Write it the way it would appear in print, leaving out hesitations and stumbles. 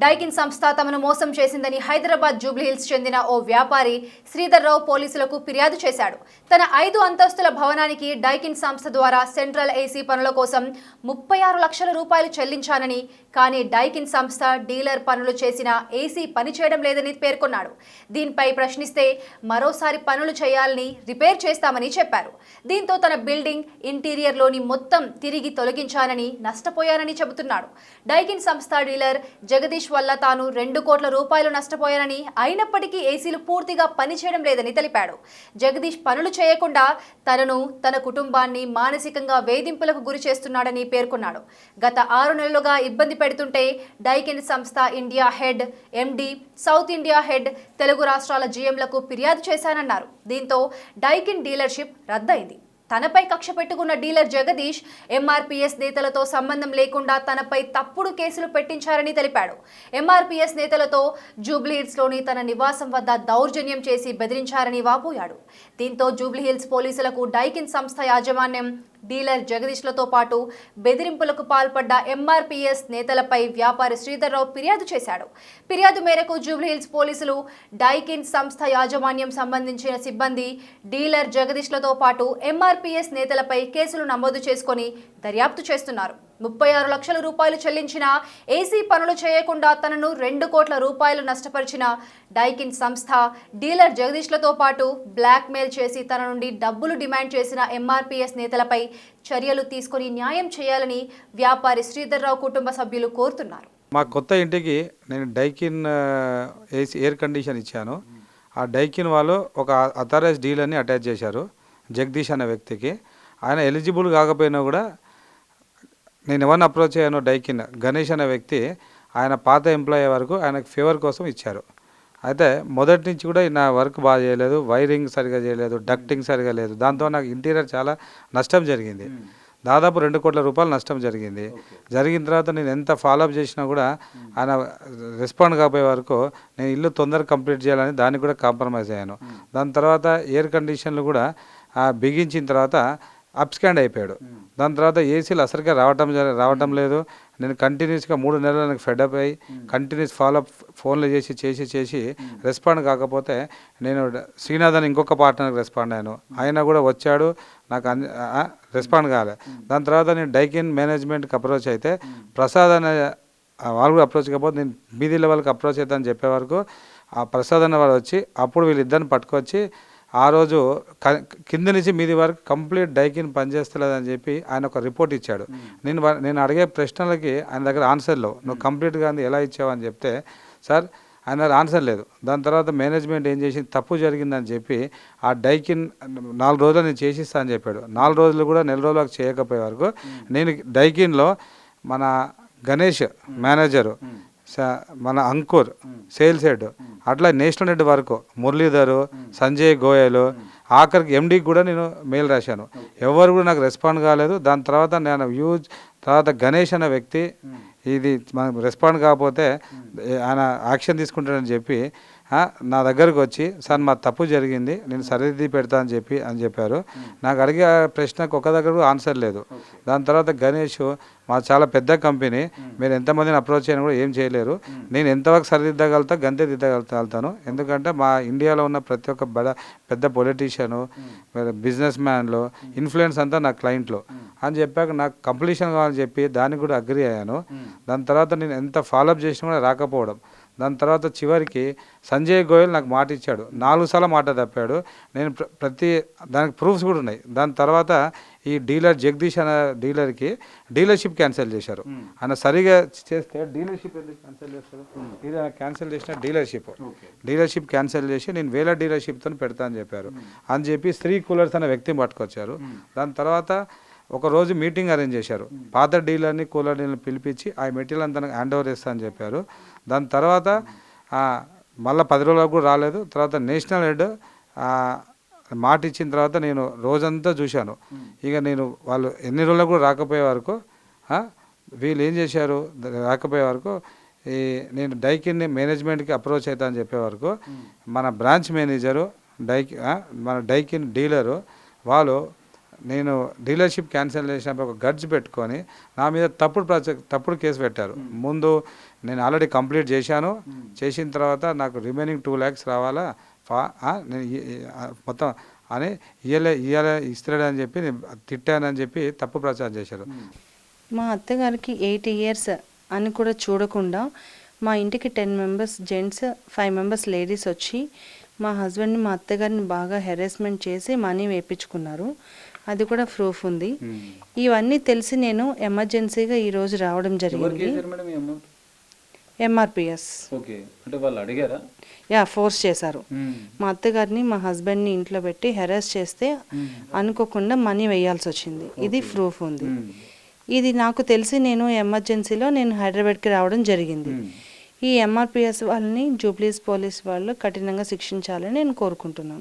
Daikin సంస్థ తమను మోసం చేసిందని హైదరాబాద్ జూబ్లీహిల్స్ చెందిన ఓ వ్యాపారి శ్రీధర్ రావు పోలీసులకు ఫిర్యాదు చేశాడు. తన 5 అంతస్తుల భవనానికి డైకిన్ సంస్థ ద్వారా సెంట్రల్ ఏసీ పనుల కోసం 36 లక్షల రూపాయలు చెల్లించానని, కానీ డైకిన్ సంస్థ డీలర్ పనులు చేసిన ఏసీ పనిచేయడం లేదని పేర్కొన్నాడు. దీనిపై ప్రశ్నిస్తే మరోసారి పనులు చేయాలని, రిపేర్ చేస్తామని చెప్పారు. దీంతో తన బిల్డింగ్ ఇంటీరియర్లోని మొత్తం తిరిగి తొలగించానని, నష్టపోయానని చెబుతున్నాడు. డైకిన్ సంస్థ డీలర్ జగదీష్ వల్ల తాను 2 కోట్ల రూపాయలు నష్టపోయానని, అయినప్పటికీ ఏసీలు పూర్తిగా పనిచేయడం లేదని తెలిపాడు. జగదీష్ పనులు చేయకుండా తనను, తన కుటుంబాన్ని మానసికంగా వేధింపులకు గురి చేస్తున్నాడని పేర్కొన్నాడు. గత 6 నెలలుగా ఇబ్బంది పెడుతుంటే డైకిన్ సంస్థ ఇండియా హెడ్, ఎండి, సౌత్ ఇండియా హెడ్, తెలుగు రాష్ట్రాల జీఎంలకు ఫిర్యాదు చేశానన్నారు. దీంతో డైకిన్ డీలర్షిప్ రద్దయింది. తనపై కక్ష పెట్టుకున్న డీలర్ జగదీష్ ఎంఆర్పీఎస్ నేతలతో సంబంధం లేకుండా తనపై తప్పుడు కేసులు పెట్టించారని తెలిపాడు. ఎంఆర్పీఎస్ నేతలతో జూబ్లీహిల్స్లోని తన నివాసం వద్ద దౌర్జన్యం చేసి బెదిరించారని వాపోయాడు. దీంతో జూబ్లీహిల్స్ పోలీసులకు డైకిన్ సంస్థ యాజమాన్యం డీలర్ జగదీష్లతో పాటు బెదిరింపులకు పాల్పడ్డ ఎంఆర్పీఎస్ నేతలపై వ్యాపారి శ్రీధర్ రావు ఫిర్యాదు చేశాడు. ఫిర్యాదు మేరకు జూబ్లీహిల్స్ పోలీసులు డైకిన్ సంస్థ యాజమాన్యం సంబంధించిన సిబ్బంది డీలర్ జగదీష్లతో పాటు ఎంఆర్పీఎస్ నేతలపై కేసులు నమోదు చేసుకొని దర్యాప్తు చేస్తున్నారు. 36 లక్షల రూపాయలు చెల్లించిన, ఏసీ పనులు చేయకుండా తనను 2 కోట్ల రూపాయలు నష్టపరిచిన డైకిన్ సంస్థ డీలర్ జగదీష్లతో పాటు బ్లాక్మెయిల్ చేసి తన నుండి డబ్బులు డిమాండ్ చేసిన ఎంఆర్పీఎస్ నేతలపై చర్యలు తీసుకొని న్యాయం చేయాలని వ్యాపారి శ్రీధర్ రావు కుటుంబ సభ్యులు కోరుతున్నారు. మా కొత్త ఇంటికి నేను డైకిన్ ఏసీ ఎయిర్ కండిషన్ ఇచ్చాను. ఆ డైకిన్ వాళ్ళు ఒక అథారైజ్ డీలర్ని అటాచ్ చేశారు జగదీష్ అనే వ్యక్తికి. ఆయన ఎలిజిబుల్ కాకపోయినా కూడా నేను ఎవరిని అప్రోచ్ అయ్యానో డైకిన్ గణేష్ అనే వ్యక్తి ఆయన పాత ఎంప్లాయీ వరకు ఆయనకు ఫేవర్ కోసం ఇచ్చారు. అయితే మొదటి నుంచి కూడా నా వర్క్ బాగా చేయలేదు, వైరింగ్ సరిగా చేయలేదు, డక్టింగ్ సరిగా లేదు. దాంతో నాకు ఇంటీరియర్ చాలా నష్టం జరిగింది. దాదాపు 2 కోట్ల రూపాయలు నష్టం జరిగింది. జరిగిన తర్వాత నేను ఎంత ఫాలోఅప్ చేసినా కూడా ఆయన రెస్పాండ్ కాబోయే వరకు నేను ఇల్లు తొందరగా కంప్లీట్ చేయాలని దానికి కూడా కాంప్రమైజ్ అయ్యాను. దాని తర్వాత ఎయిర్ కండిషన్లు కూడా బిగించిన తర్వాత అప్స్కాండ్ అయిపోయాడు. దాని తర్వాత ఏసీలు అసలుగా రావటం లేదు. నేను కంటిన్యూస్గా 3 నెలలు నాకు ఫెడప్ అయ్యి కంటిన్యూస్ ఫాలోఅప్ ఫోన్లు చేసి రెస్పాండ్ కాకపోతే నేను శ్రీనాథ్ అని ఇంకొక పార్ట్నర్కి రెస్పాండ్ అయ్యాను. ఆయన కూడా వచ్చాడు, నాకు రెస్పాండ్ కాలే. దాని తర్వాత నేను డైకిన్ మేనేజ్మెంట్కి అప్రోచ్ అయితే ప్రసాద్ అనే వాళ్ళు కూడా అప్రోచ్ కాకపోతే నేను మీది లెవెల్కి అప్రోచ్ అవుతాను చెప్పే వరకు ఆ ప్రసాద్ అనే వాళ్ళు వచ్చి అప్పుడు వీళ్ళిద్దరిని పట్టుకొచ్చి ఆ రోజు కింద నుంచి మీది వరకు కంప్లీట్ డైకిన్ పనిచేస్తలేదని చెప్పి ఆయన ఒక రిపోర్ట్ ఇచ్చాడు. నేను అడిగే ప్రశ్నలకి ఆయన దగ్గర ఆన్సర్లో నువ్వు కంప్లీట్గా ఎలా ఇచ్చావు అని చెప్తే సార్ ఆయన ఆన్సర్ లేదు. దాని తర్వాత మేనేజ్మెంట్ ఏం చేసింది, తప్పు జరిగిందని చెప్పి ఆ డైకిన్ 4 రోజులు నేను చేసిస్తా అని చెప్పాడు. 4 రోజులు కూడా నెల రోజులకు చేయకపోయే వరకు నేను డైకిన్లో మన గణేష్ మేనేజరు, మన అంకుర్ సేల్స్ హెడ్, అట్లా నేషనల్ హెడ్ వరకు మురళీధరు, సంజయ్ గోయల్, ఆఖరికి ఎండీకి కూడా నేను మెయిల్ రాశాను. ఎవరు కూడా నాకు రెస్పాండ్ కాలేదు. దాని తర్వాత నేను తర్వాత గణేష్ అనే వ్యక్తి ఇది మనకు రెస్పాండ్ కాకపోతే ఆయన యాక్షన్ తీసుకుంటాడని చెప్పి నా దగ్గరకు వచ్చి సార్ మా తప్పు జరిగింది, నేను సరిదిద్ది పెడతా అని చెప్పారు. నాకు అడిగే ప్రశ్నకు ఒక దగ్గర కూడా ఆన్సర్ లేదు. దాని తర్వాత గణేష్ మా చాలా పెద్ద కంపెనీ, మీరు ఎంతమందిని అప్రోచ్ అయినా కూడా ఏం చేయలేరు, నేను ఎంతవరకు సరిదిద్దగలుగుతా గంతే దిద్దగలుగుతాను, ఎందుకంటే మా ఇండియాలో ఉన్న ప్రతి ఒక్క పెద్ద పొలిటీషియను, బిజినెస్ మ్యాన్లు, ఇన్ఫ్లుయెన్స్ అంతా నా క్లయింట్లు అని చెప్పాక నాకు కంప్లీషన్ కావాలని చెప్పి దానికి కూడా అగ్రి అయ్యాను. దాని తర్వాత నేను ఎంత ఫాలోఅప్ చేసినా కూడా రాకపోవడం. దాని తర్వాత చివరికి సంజయ్ గోయల్ నాకు మాట ఇచ్చాడు, 4 సార్లు మాట తప్పాడు. నేను ప్రతి దానికి ప్రూఫ్స్ కూడా ఉన్నాయి. దాని తర్వాత ఈ డీలర్ జగదీష్ అనే డీలర్కి డీలర్షిప్ క్యాన్సిల్ చేశారు. ఆయన సరిగా చేస్తే డీలర్షిప్ ఎందుకు క్యాన్సిల్ చేస్తారు, ఇది క్యాన్సిల్ చేసిన డీలర్షిప్ క్యాన్సిల్ చేసి నేను వేరే డీలర్షిప్తో పెడతా అని చెప్పారు. అని చెప్పి శ్రీ కూలర్స్ అనే వ్యక్తిని పట్టుకొచ్చారు. దాని తర్వాత ఒకరోజు మీటింగ్ అరేంజ్ చేశారు. పాత డీలర్ని కూలర్ డీలర్ని పిలిపించి ఆ మెటీరియల్ అంతా హ్యాండ్ ఓవర్ చేస్తా అని చెప్పారు. దాని తర్వాత మళ్ళీ 10 రోజులకు కూడా రాలేదు. తర్వాత నేషనల్ హెడ్ మాట ఇచ్చిన తర్వాత నేను రోజంతా చూశాను. ఇక నేను వాళ్ళు ఎన్ని రోజులకు కూడా రాకపోయే వరకు వీళ్ళు ఏం చేశారు, రాకపోయే వరకు నేను డైకిన్ని మేనేజ్మెంట్కి అప్రోచ్ అవుతా అని చెప్పే వరకు మన బ్రాంచ్ మేనేజరు మన డైకిన్ డీలరు వాళ్ళు నేను డీలర్షిప్ క్యాన్సిల్ చేసినప్పుడు ఒక గడ్జ్ పెట్టుకొని నా మీద తప్పుడు కేసు పెట్టారు. ముందు నేను ఆల్రెడీ కంప్లీట్ చేశాను. చేసిన తర్వాత నాకు రిమైనింగ్ 2 lakhs రావాలా నేను మొత్తం అని ఇయ్యాలే ఇస్తాడని చెప్పి నేను తిట్టానని చెప్పి తప్పు ప్రచారం చేశారు. మా అత్తగారికి 8 years అని కూడా చూడకుండా మా ఇంటికి 10 members జెంట్స్ 5 members లేడీస్ వచ్చి మా హస్బెండ్ని మా అత్తగారిని బాగా హెరాస్మెంట్ చేసి మనీ వేయించుకున్నారు. అది కూడా ప్రూఫ్ ఉంది. ఇవన్నీ తెలిసి నేను ఎమర్జెన్సీగా ఈరోజు రావడం జరిగింది. ఎంఆర్పిఎస్. ఫోర్స్ చేశారు. మా అత్తగారిని మా హస్బెండ్ని ఇంట్లో పెట్టి హెరాస్ చేస్తే అనుకోకుండా మనీ వేయాల్సి వచ్చింది. ఇది ప్రూఫ్ ఉంది. ఇది నాకు తెలిసి నేను ఎమర్జెన్సీలో నేను హైదరాబాద్కి రావడం జరిగింది. ఈ ఎంఆర్పిఎస్ వాళ్ళని జూబ్లీస్ పోలీస్ వాళ్ళు కఠినంగా శిక్షించాలని నేను కోరుకుంటున్నాను.